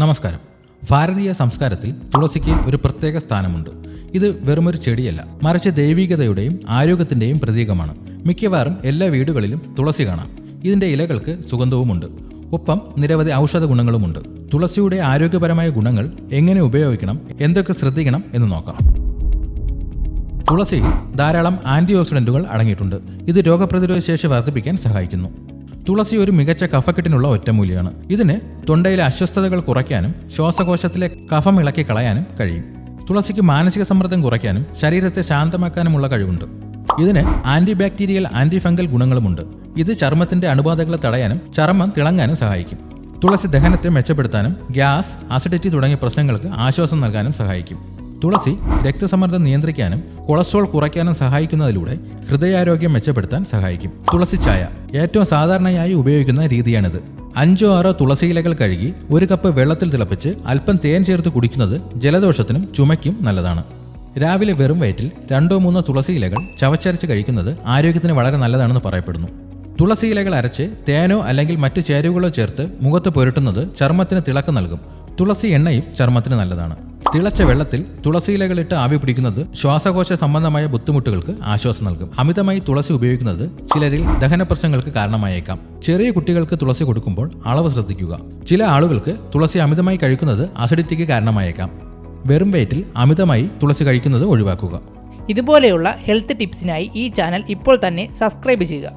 നമസ്കാരം. ഭാരതീയ സംസ്കാരത്തിൽ തുളസിക്ക് ഒരു പ്രത്യേക സ്ഥാനമുണ്ട്. ഇത് വെറുമൊരു ചെടിയല്ല, മറിച്ച് ദൈവികതയുടെയും ആരോഗ്യത്തിന്റെയും പ്രതീകമാണ്. മിക്കവാറും എല്ലാ വീടുകളിലും തുളസി കാണാം. ഇതിന്റെ ഇലകൾക്ക് സുഗന്ധവുമുണ്ട്, ഒപ്പം നിരവധി ഔഷധ ഗുണങ്ങളുമുണ്ട്. തുളസിയുടെ ആരോഗ്യപരമായ ഗുണങ്ങൾ എങ്ങനെ ഉപയോഗിക്കണം, എന്തൊക്കെ ശ്രദ്ധിക്കണം എന്ന് നോക്കാം. തുളസിയിൽ ധാരാളം ആന്റി ഓക്സിഡന്റുകൾ അടങ്ങിയിട്ടുണ്ട്. ഇത് രോഗപ്രതിരോധ ശേഷി വർദ്ധിപ്പിക്കാൻ സഹായിക്കുന്നു. തുളസി ഒരു മികച്ച കഫക്കെട്ടിനുള്ള ഒറ്റമൂലിയാണ്. ഇതിന് തൊണ്ടയിലെ അസ്വസ്ഥതകൾ കുറയ്ക്കാനും ശ്വാസകോശത്തിലെ കഫം ഇളക്കി കളയാനും കഴിയും. തുളസിക്ക് മാനസിക സമ്മർദ്ദം കുറയ്ക്കാനും ശരീരത്തെ ശാന്തമാക്കാനുമുള്ള കഴിവുണ്ട്. ഇതിന് ആന്റി ബാക്ടീരിയൽ, ആന്റി ഫംഗൽ ഗുണങ്ങളുമുണ്ട്. ഇത് ചർമ്മത്തിന്റെ അണുബാധകളെ തടയാനും ചർമ്മം തിളങ്ങാനും സഹായിക്കും. തുളസി ദഹനത്തെ മെച്ചപ്പെടുത്താനും ഗ്യാസ്, അസിഡിറ്റി തുടങ്ങിയ പ്രശ്നങ്ങൾക്ക് ആശ്വാസം നൽകാനും സഹായിക്കും. തുളസി രക്തസമ്മർദ്ദം നിയന്ത്രിക്കാനും കൊളസ്ട്രോൾ കുറയ്ക്കാനും സഹായിക്കുന്നതിലൂടെ ഹൃദയാരോഗ്യം മെച്ചപ്പെടുത്താൻ സഹായിക്കും. തുളസി ചായ ഏറ്റവും സാധാരണയായി ഉപയോഗിക്കുന്ന രീതിയാണിത്. 5-6 തുളസി ഇലകൾ കഴുകി 1 കപ്പ് വെള്ളത്തിൽ തിളപ്പിച്ച് അല്പം തേൻ ചേർത്ത് കുടിക്കുന്നത് ജലദോഷത്തിനും ചുമയ്ക്കും നല്ലതാണ്. രാവിലെ വെറും വയറ്റിൽ 2-3 തുളസി ഇലകൾ ചവച്ചരച്ച് കഴിക്കുന്നത് ആരോഗ്യത്തിന് വളരെ നല്ലതാണെന്ന് പറയപ്പെടുന്നു. തുളസി ഇലകൾ അരച്ച് തേനോ അല്ലെങ്കിൽ മറ്റ് ചേരുവകളോ ചേർത്ത് മുഖത്ത് പുരട്ടുന്നത് ചർമ്മത്തിന് തിളക്കം നൽകും. തുളസി എണ്ണയും ചർമ്മത്തിന് നല്ലതാണ്. തിളച്ച വെള്ളത്തിൽ തുളസി ഇലകളിട്ട് ആവി പിടിക്കുന്നത് ശ്വാസകോശ സംബന്ധമായ ബുദ്ധിമുട്ടുകൾക്ക് ആശ്വാസം നൽകും. അമിതമായി തുളസി ഉപയോഗിക്കുന്നത് ചിലരിൽ ദഹന പ്രശ്നങ്ങൾക്ക് കാരണമായേക്കാം. ചെറിയ കുട്ടികൾക്ക് തുളസി കൊടുക്കുമ്പോൾ അളവ് ശ്രദ്ധിക്കുക. ചില ആളുകൾക്ക് തുളസി അമിതമായി കഴിക്കുന്നത് അസിഡിറ്റിക്ക് കാരണമായേക്കാം. വെറും വയറ്റിൽ അമിതമായി തുളസി കഴിക്കുന്നത് ഒഴിവാക്കുക. ഇതുപോലെയുള്ള ഹെൽത്ത് ടിപ്സിനായി ഈ ചാനൽ ഇപ്പോൾ തന്നെ സബ്സ്ക്രൈബ് ചെയ്യുക.